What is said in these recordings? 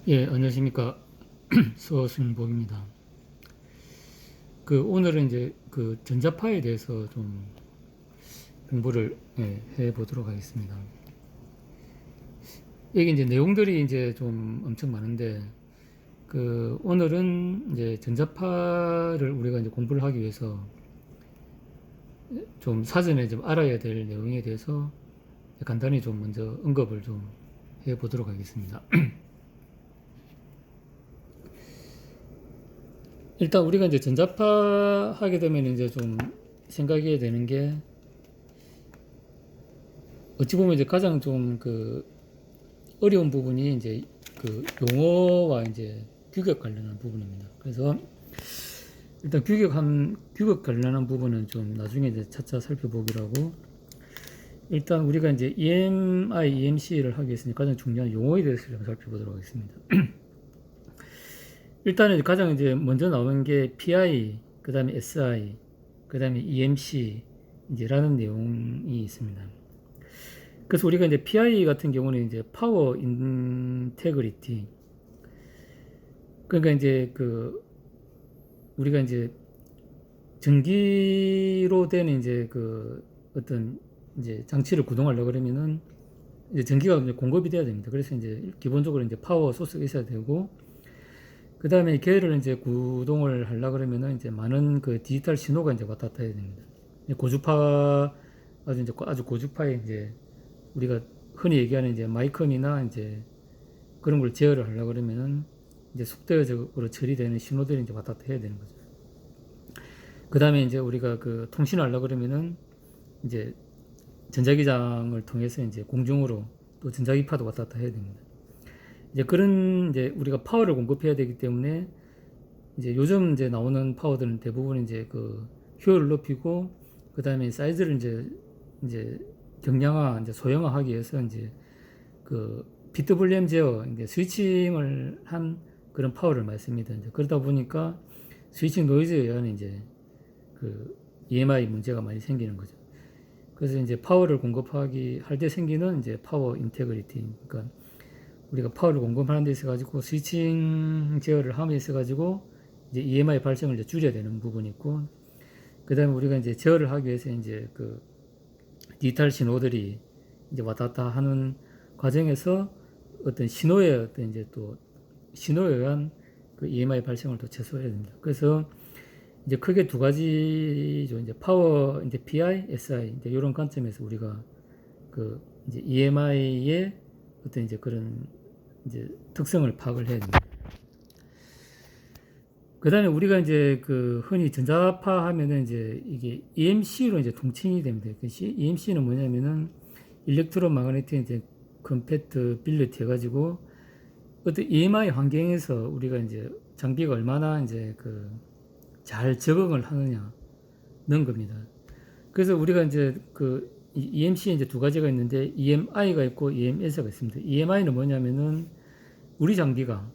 예, 안녕하십니까. 서승복입니다. 오늘은 이제 전자파에 대해서 좀 공부를 해 보도록 하겠습니다. 여기 이제 내용들이 이제 좀 엄청 많은데, 오늘은 이제 전자파를 우리가 이제 공부를 하기 위해서 좀 사전에 좀 알아야 될 내용에 대해서 간단히 좀 먼저 언급을 좀 해 보도록 하겠습니다. 일단 우리가 이제 전자파 하게 되면 이제 좀 생각해야 되는 게, 어찌 보면 이제 가장 좀 어려운 부분이 이제 용어와 이제 규격 관련한 부분입니다. 그래서 일단 규격 관련한 부분은 좀 나중에 이제 차차 살펴보기로 하고, 일단 우리가 이제 EMI, EMC를 하기 위해서 가장 중요한 용어에 대해서 좀 살펴보도록 하겠습니다. 일단은 가장 이제 먼저 나오는 게 PI, 그 다음에 SI, 그 다음에 EMC 이제라는 내용이 있습니다. 그래서 우리가 이제 PI 같은 경우는 이제 파워 인테그리티. 그러니까 이제 우리가 이제 전기로 되는 이제 어떤 이제 장치를 구동하려고 그러면은 이제 전기가 이제 공급이 돼야 됩니다. 그래서 이제 기본적으로 이제 파워 소스가 있어야 되고, 그 다음에 걔를 이제 구동을 하려고 그러면은 이제 많은 디지털 신호가 이제 왔다 갔다 해야 됩니다. 고주파, 아주 고주파의 이제 우리가 흔히 얘기하는 이제 마이크론이나 이제 그런 걸 제어를 하려고 그러면은 이제 속도적으로 처리되는 신호들이 이제 왔다 갔다 해야 되는 거죠. 그 다음에 이제 우리가 통신을 하려고 그러면은 이제 전자기장을 통해서 이제 공중으로 또 전자기파도 왔다 갔다 해야 됩니다. 이제 그런 이제 우리가 파워를 공급해야 되기 때문에 이제 요즘 이제 나오는 파워들은 대부분 이제 효율을 높이고, 그 다음에 사이즈를 이제 경량화, 이제 소형화하기 위해서 이제 PWM 제어, 이제 스위칭을 한 그런 파워를 많이 씁니다. 이제 그러다 보니까 스위칭 노이즈에 의한 이제 EMI 문제가 많이 생기는 거죠. 그래서 이제 파워를 공급하기 할 때 생기는 이제 파워 인테그리티. 그러니까 우리가 파워를 공급하는 데 있어 가지고 스위칭 제어를 함에 있어 가지고 이제 EMI 발생을 이제 줄여야 되는 부분이 있고, 그 다음에 우리가 이제 제어를 하기 위해서 이제 디지털 신호들이 이제 왔다 갔다 하는 과정에서 어떤 신호의 어떤 이제 또 신호에 의한 EMI 발생을 또 최소화해야 됩니다. 그래서 이제 크게 두 가지죠. 이제 파워, 이제 PI, SI, 이제 이런 관점에서 우리가 이제 EMI의 어떤 이제 그런 이제 특성을 파악을 해야 됩니다. 그 다음에 우리가 이제 흔히 전자파 하면은 이제 이게 EMC로 이제 통칭이 됩니다. EMC는 뭐냐면은 일렉트로마그네틱 이제 컴패티빌리티 해가지고 어떤 EMI 환경에서 우리가 이제 장비가 얼마나 이제 잘 적응을 하느냐는 겁니다. 그래서 우리가 이제 EMC에 이제 두 가지가 있는데 EMI가 있고 EMS가 있습니다. EMI는 뭐냐면은 우리 장비가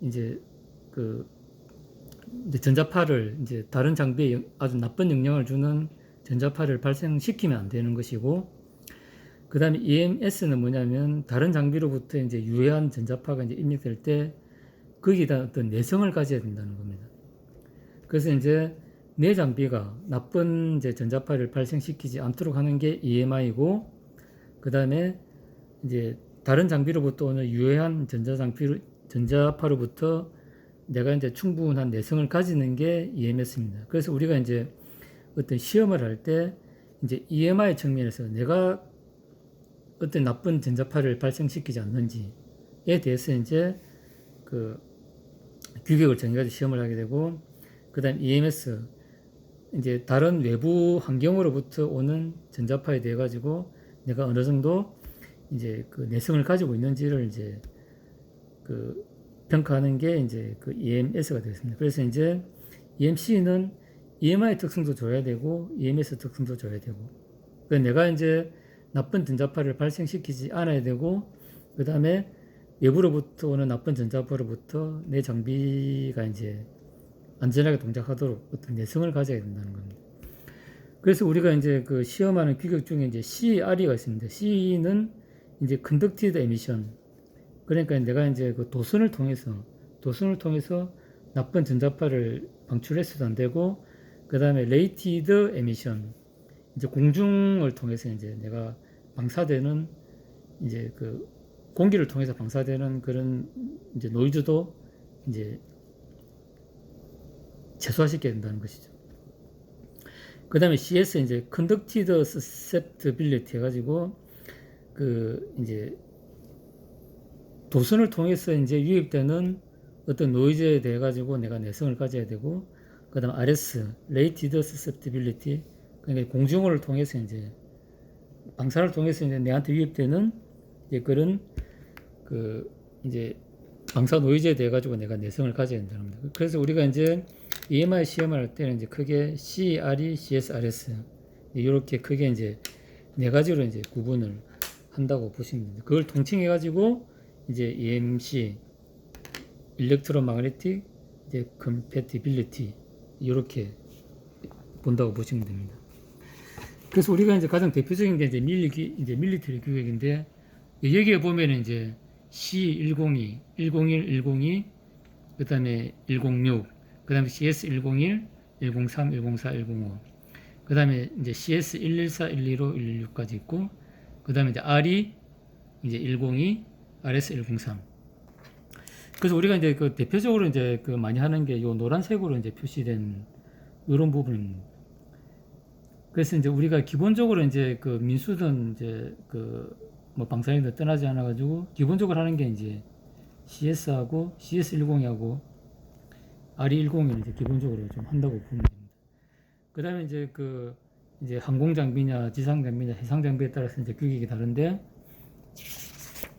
이제 이제 전자파를 이제 다른 장비에 아주 나쁜 영향을 주는 전자파를 발생시키면 안 되는 것이고, 그 다음에 EMS는 뭐냐면 다른 장비로부터 이제 유해한 전자파가 이제 입력될 때 거기다 어떤 내성을 가져야 된다는 겁니다. 그래서 이제 내 장비가 나쁜 이제 전자파를 발생시키지 않도록 하는 게 EMI고, 그 다음에 이제 다른 장비로부터 오는 유해한 전자파로부터 내가 이제 충분한 내성을 가지는 게 EMS입니다. 그래서 우리가 이제 어떤 시험을 할 때 이제 EMI 측면에서 내가 어떤 나쁜 전자파를 발생시키지 않는지에 대해서 이제 규격을 정해가지고 시험을 하게 되고, 그 다음 EMS, 이제 다른 외부 환경으로부터 오는 전자파에 대해 가지고 내가 어느 정도 이제 내성을 가지고 있는지를 이제 평가하는 게 이제 EMS가 되겠습니다. 그래서 이제 EMC는 EMI 특성도 줘야 되고 EMS 특성도 줘야 되고, 내가 이제 나쁜 전자파를 발생시키지 않아야 되고, 그 다음에 외부로부터 오는 나쁜 전자파로부터 내 장비가 이제 안전하게 동작하도록 어떤 내성을 가져야 된다는 겁니다. 그래서 우리가 이제 시험하는 규격 중에 이제 CRE가 있습니다. C는 이제 Conducted Emission, 그러니까 내가 이제 그 도선을 통해서 나쁜 전자파를 방출해서도 안 되고, 그 다음에 레이티드 에미션, 이제 공중을 통해서 이제 내가 방사되는, 이제 그 공기를 통해서 방사되는 그런 이제 노이즈도 이제 최소화시켜야 된다는 것이죠. 그 다음에 CS 이제 Conducted Susceptibility 해가지고 그 이제 도선을 통해서 이제 유입되는 어떤 노이즈에 대해 가지고 내가 내성을 가져야 되고, 그 다음 RS Rated Susceptibility, 그러니까 공중을 통해서 이제 방사를 통해서 이제 내한테 유입되는 이제 그런 그 이제 방사 노이즈에 대해 가지고 내가 내성을 가져야 된다는 겁니다. 그래서 우리가 이제 EMI 시험을 할 때는 이제 크게 CRE, CS, RS 이렇게 크게 이제 네 가지로 이제 구분을 한다고 보시면 됩니다. 그걸 통칭해 가지고 이제 EMC, Electromagnetic 이제 Compatibility 이렇게 본다고 보시면 됩니다. 그래서 우리가 이제 가장 대표적인 게 이제 밀리터리 규격인데, 여기에 보면 이제 C102, 101, 102, 그 다음에 106, 그 다음에 CS101, 103, 104, 105, 그 다음에 이제 CS114, 115, 116까지 있고, 그 다음에 이제 RE 이제 102, RS103. 그래서 우리가 이제 그 대표적으로 이제 그 많이 하는 게 요 노란색으로 이제 표시된 이런 부분입니다. 그래서 이제 우리가 기본적으로 이제 그 민수든 이제 그 뭐 방사능도 떠나지 않아 가지고 기본적으로 하는 게 이제 CS하고 CS102하고 RE101을 이제 기본적으로 좀 한다고 보면 됩니다. 그 다음에 이제 그 이제 항공 장비냐 지상 장비냐 해상 장비에 따라서 이제 규격이 다른데,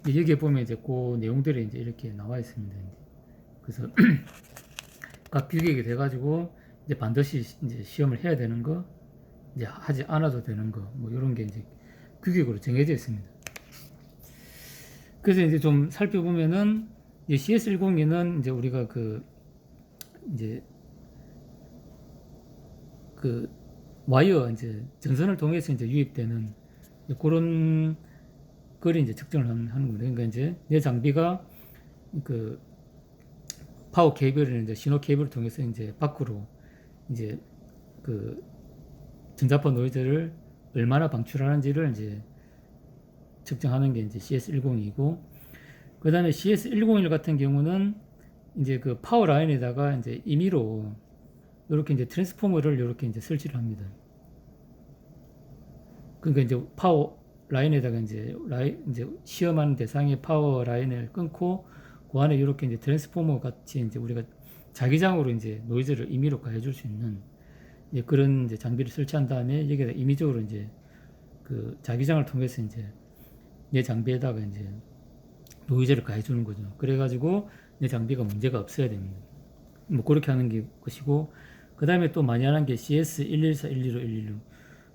여기에 보면 이제 그 내용들이 이제 이렇게 나와 있습니다. 그래서 각 규격이 돼가지고 이제 반드시 이제 시험을 해야 되는 거, 이제 하지 않아도 되는 거, 뭐 이런 게 이제 규격으로 정해져 있습니다. 그래서 이제 좀 살펴보면은 CS102는 이제 우리가 그 이제 그 와이어 이제 전선을 통해서 이제 유입되는 그런 걸 이제 측정을 하는 겁니다. 그러니까 이제 내 장비가 그 파워 케이블을 이제 신호 케이블을 통해서 이제 밖으로 이제 그 전자파 노이즈를 얼마나 방출하는지를 이제 측정하는 게 이제 CS102이고, 그 다음에 CS101 같은 경우는 이제 그 파워 라인에다가 이제 임의로 이렇게 이제 트랜스포머를 이렇게 이제 설치를 합니다. 그러니까 이제 파워 라인에다가 이제 시험하는 대상의 파워 라인을 끊고 그 안에 이렇게 이제 트랜스포머 같이 이제 우리가 자기장으로 이제 노이즈를 임의로 가해줄 수 있는 이제 그런 이제 장비를 설치한 다음에 여기다 임의적으로 이제 그 자기장을 통해서 이제 내 장비에다가 이제 노이즈를 가해주는 거죠. 그래가지고 내 장비가 문제가 없어야 됩니다. 뭐 그렇게 하는 게 것이고, 그 다음에 또 많이 하는 게 CS114, 115, 116.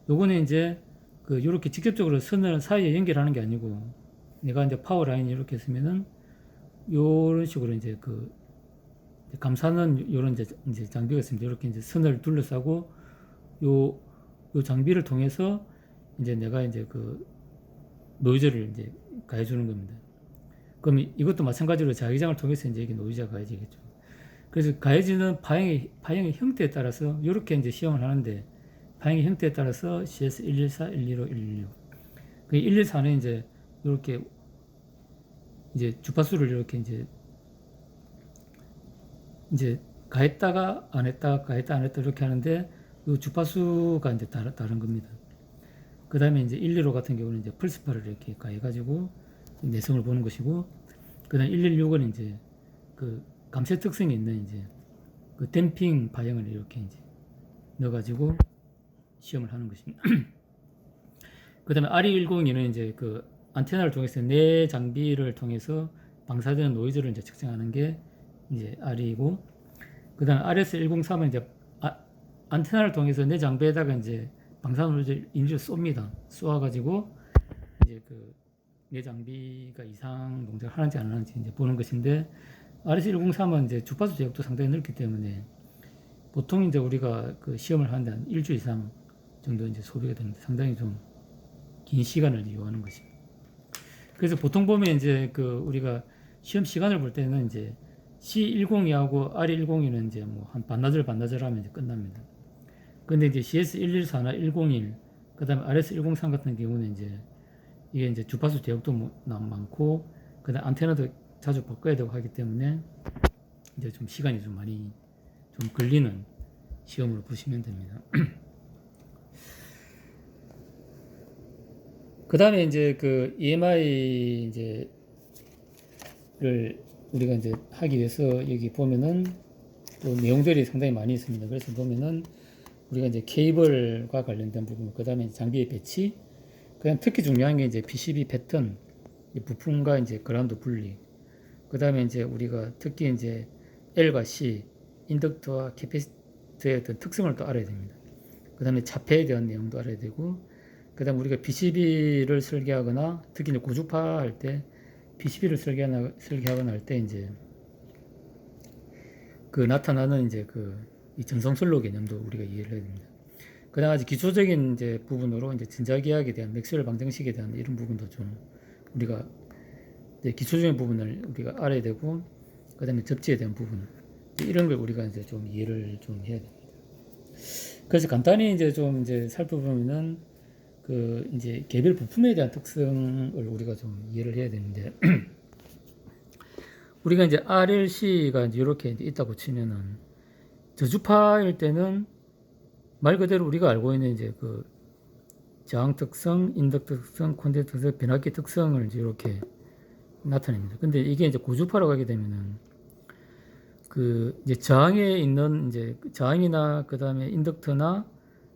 요거는 이제 그 요렇게 직접적으로 선을 사이에 연결하는 게 아니고, 내가 이제 파워 라인이 이렇게 있으면은 요런 식으로 이제 그 감사는 요런 이제 장비가 있습니다. 이렇게 이제 선을 둘러싸고 요 장비를 통해서 이제 내가 이제 그 노이즈를 이제 가해주는 겁니다. 그럼 이것도 마찬가지로 자기장을 통해서 이제 이게 노이즈가 가해지겠죠. 그래서 가해지는 파형의 형태에 따라서 이렇게 이제 시험을 하는데, 파형의 형태에 따라서 CS114, 115, 116. 그 114는 이제 이렇게 이제 주파수를 이렇게 이제 가했다가 안 했다가 가했다 안 했다 이렇게 하는데, 이 주파수가 이제 다른 겁니다. 그 다음에 이제 115 같은 경우는 이제 플스파를 이렇게 가해가지고 내성을 보는 것이고, 그 다음 116은 이제 그 감쇄 특성이 있는 이제 그 댐핑 파형을 이렇게 이제 넣어가지고 시험을 하는 것입니다. 그 다음에 RE102는 이제 그 안테나를 통해서 내 장비를 통해서 방사되는 노이즈를 이제 측정하는 게 이제 RE이고, 그 다음에 RS103은 이제 안테나를 통해서 내 장비에다가 이제 방사 노이즈를 인위로 쏩니다. 쏘아가지고 이제 그 내 장비가 이상 동작을 하는지 안 하는지 이제 보는 것인데, RS103은 이제 주파수 제약도 상당히 넓기 때문에 보통 이제 우리가 그 시험을 하는데 한 일주 이상 정도 이제 소비가 됩니다. 상당히 좀 긴 시간을 이용하는 것입니다. 그래서 보통 보면 이제 그 우리가 시험 시간을 볼 때는 이제 C102하고 R102는 이제 뭐 한 반나절 하면 이제 끝납니다. 근데 이제 CS114나 101, 그 다음에 RS103 같은 경우는 이제 이게 이제 주파수 제약도 많고, 그 다음 안테나도 자주 바꿔야 되고 하기 때문에 이제 좀 시간이 좀 많이 좀 걸리는 시험으로 보시면 됩니다. 그 다음에 이제 그 EMI 이제를 우리가 이제 하기 위해서 여기 보면은 또 내용들이 상당히 많이 있습니다. 그래서 보면은 우리가 이제 케이블과 관련된 부분, 그 다음에 장비의 배치, 그다음 특히 중요한 게 이제 PCB 패턴, 부품과 이제 그라운드 분리, 그 다음에 이제 우리가 특히 이제 L과 C, 인덕터와 캐패시터의 어떤 특성을 또 알아야 됩니다. 그 다음에 자폐에 대한 내용도 알아야 되고, 그 다음 우리가 PCB를 설계하거나 특히 이제 고주파 할 때 PCB를 설계하거나 할 때 이제 그 나타나는 이제 이 전성슬로 개념도 우리가 이해를 해야 됩니다. 그 다음 아주 기초적인 이제 부분으로 이제 전자기학에 대한 맥스웰 방정식에 대한 이런 부분도 좀 우리가 이제 기초적인 부분을 우리가 알아야 되고, 그 다음에 접지에 대한 부분, 이런 걸 우리가 이제 좀 이해를 좀 해야 됩니다. 그래서 간단히 이제 좀 이제 살펴보면은 그 이제 개별 부품에 대한 특성을 우리가 좀 이해를 해야 되는데, 우리가 이제 RLC가 이제 이렇게 이제 있다고 치면은 저주파일 때는 말 그대로 우리가 알고 있는 이제 그 저항 특성, 인덕 특성, 콘덴서 특성, 변압기 특성을 이제 이렇게 나타냅니다. 근데 이게 이제 고주파로 가게 되면은 그 이제 저항에 있는 이제 저항이나 그 다음에 인덕터나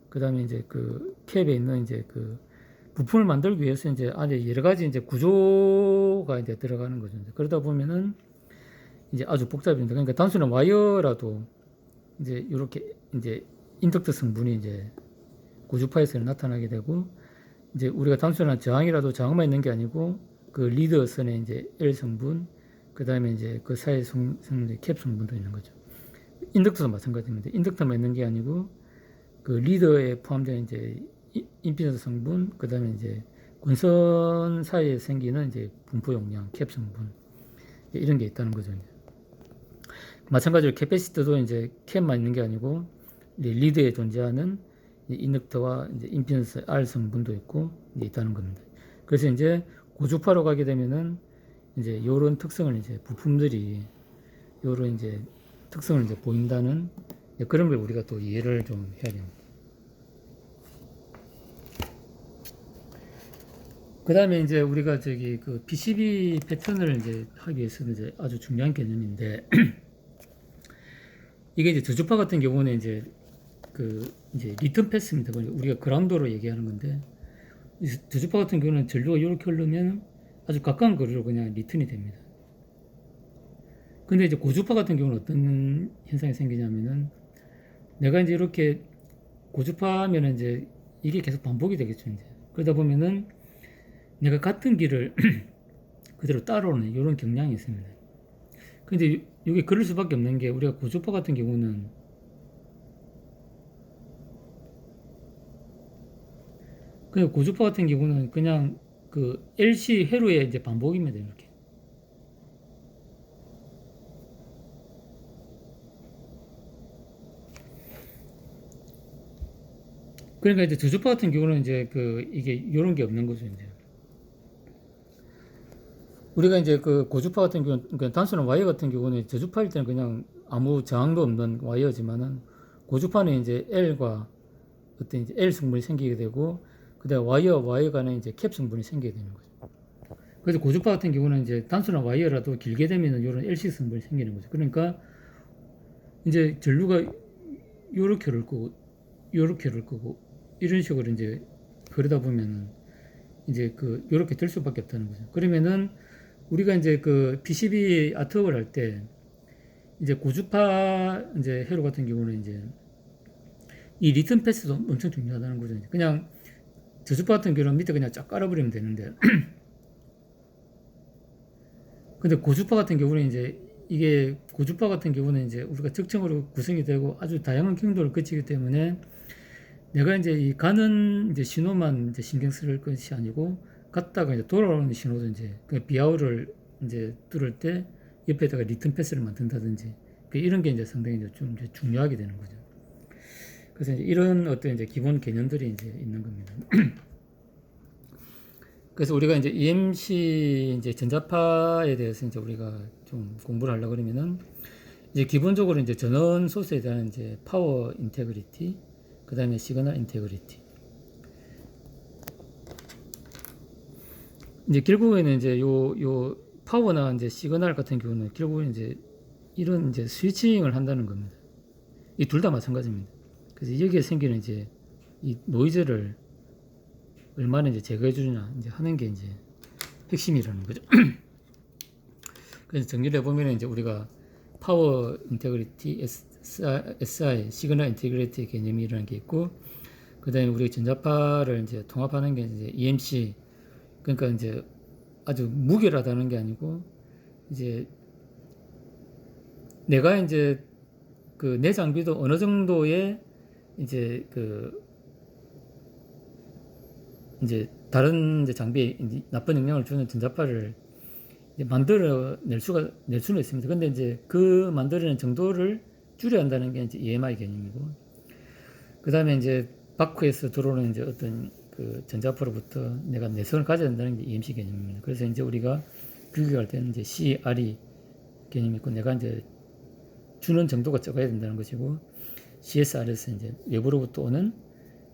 그 다음에 이제 그 캡에 있는 이제 그 부품을 만들기 위해서 이제 안에 여러 가지 이제 구조가 이제 들어가는 거죠. 그러다 보면은 이제 아주 복잡합니다. 그러니까 단순한 와이어라도 이제 이렇게 이제 인덕터 성분이 이제 고주파에서 나타나게 되고, 이제 우리가 단순한 저항이라도 저항만 있는 게 아니고 그 리더선에 이제 L 성분, 그 다음에 이제 그 사이 캡 성분도 있는 거죠. 인덕터도 마찬가지입니다. 인덕터만 있는 게 아니고 그 리더에 포함된 이제 임피던스 성분, 그 다음에 이제 권선 사이에 생기는 이제 분포 용량, 캡 성분, 이런 게 있다는 거죠. 마찬가지로 캐패시터도 이제 캡만 있는 게 아니고 리드에 존재하는 인덕터와 이제 임피던스 R 성분도 있고 이제 있다는 겁니다. 그래서 이제 고주파로 가게 되면은 이제 이런 특성을 이제 부품들이 이런 이제 특성을 이제 보인다는 그런 걸 우리가 또 이해를 좀 해야 됩니다. 그 다음에 이제 우리가 그 PCB 패턴을 이제 하기 위해서는 이제 아주 중요한 개념인데 이게 이제 저주파 같은 경우는 이제 이제 리턴 패스입니다. 우리가 그라운드로 얘기하는 건데, 저주파 같은 경우는 전류가 이렇게 흐르면 아주 가까운 거리로 그냥 리턴이 됩니다. 근데 이제 고주파 같은 경우는 어떤 현상이 생기냐면은, 내가 이제 이렇게 고주파하면 이제 이게 계속 반복이 되겠죠. 이제 그러다 보면은 내가 같은 길을 그대로 따라오는 이런 경향이 있습니다. 근데 이게 그럴 수밖에 없는 게, 우리가 고주파 같은 경우는 그냥 고주파 같은 경우는 그냥 그 LC 회로의 이제 반복입니다. 이렇게. 그러니까 이제 저주파 같은 경우는 이제 이게 이런 게 없는 거죠. 이제 우리가 이제 그 고주파 같은 경우는 그러니까 단순한 와이어 같은 경우는 저주파일 때는 그냥 아무 저항도 없는 와이어지만은, 고주파는 이제 L과 어떤 이제 L 성분이 생기게 되고, 그다음 와이어 간에 이제 캡 성분이 생기게 되는 거죠. 그래서 고주파 같은 경우는 이제 단순한 와이어라도 길게 되면은 이런 LC 성분이 생기는 거죠. 그러니까 이제 전류가 요렇게 흐를 거고 요렇게 흐를 거고 이런 식으로 이제 그러다 보면은 이제 요렇게 될 수밖에 없다는 거죠. 그러면은 우리가 이제 그 PCB 아트웍을 할 때 이제 고주파 이제 회로 같은 경우는 이제 이 리턴 패스도 엄청 중요하다는 거죠. 그냥 저주파 같은 경우는 밑에 그냥 쫙 깔아버리면 되는데 근데 고주파 같은 경우는 이제 이게 고주파 같은 경우는 이제 우리가 적정으로 구성이 되고 아주 다양한 경도를 거치기 때문에 내가 이제 이 가는 이제 신호만 이제 신경 쓸 것이 아니고 갔다가 이제 돌아오는 신호도 이제 그 비하우를 이제 뚫을 때 옆에다가 리턴 패스를 만든다든지 이런 게 이제 상당히 이제 좀 이제 중요하게 되는 거죠. 그래서 이제 이런 어떤 이제 기본 개념들이 이제 있는 겁니다. 그래서 우리가 이제 EMC 이제 전자파에 대해서 이제 우리가 좀 공부를 하려고 그러면은 이제 기본적으로 이제 전원 소스에 대한 이제 파워 인테그리티, 그 다음에 시그널 인테그리티. 이제 결국에는 이제 요 파워나 이제 시그널 같은 경우는 결국은 이제 이런 이제 스위칭을 한다는 겁니다. 이 둘 다 마찬가지입니다. 그래서 여기에 생기는 이제 이 노이즈를 얼마나 이제 제거해 주느냐 이제 하는 게 이제 핵심이라는 거죠. 그래서 정리를 해보면 이제 우리가 파워 인테그리티, SI, 시그널 인테그리티 개념이라는 게 있고, 그 다음에 우리 전자파를 이제 통합하는 게 이제 EMC, 그러니까 이제 아주 무결하다는 게 아니고, 이제 내가 이제 그 내 장비도 어느 정도의 이제 그 이제 다른 이제 장비에 이제 나쁜 영향을 주는 전자파를 이제 낼 수는 있습니다. 근데 이제 그 만들어낸 정도를 줄여야 한다는 게 이제 EMI 개념이고, 그 다음에 이제 바쿠에서 들어오는 이제 어떤 그 전자파로부터 내가 내성을 가져야 한다는 게 EMC 개념입니다. 그래서 이제 우리가 규격할 때는 이제 CRE 개념이 있고, 내가 이제 주는 정도가 적어야 된다는 것이고, CSR에서 이제 외부로부터 오는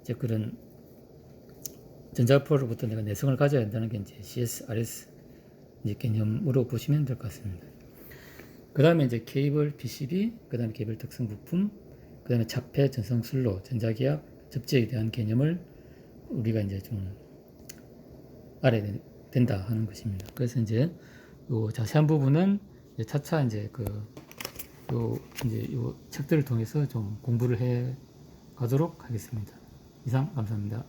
이제 그런 전자파로부터 내가 내성을 가져야 한다는 게 이제 CSRS 이제 개념으로 보시면 될 것 같습니다. 그 다음에 이제 케이블 PCB, 그 다음에 개별 특성 부품, 그 다음에 자폐, 전송 슬로, 전자기압, 접지에 대한 개념을 우리가 이제 좀 알아야 된다 하는 것입니다. 그래서 이제 요 자세한 부분은 이제 차차 이제 요 책들을 통해서 좀 공부를 해 가도록 하겠습니다. 이상 감사합니다.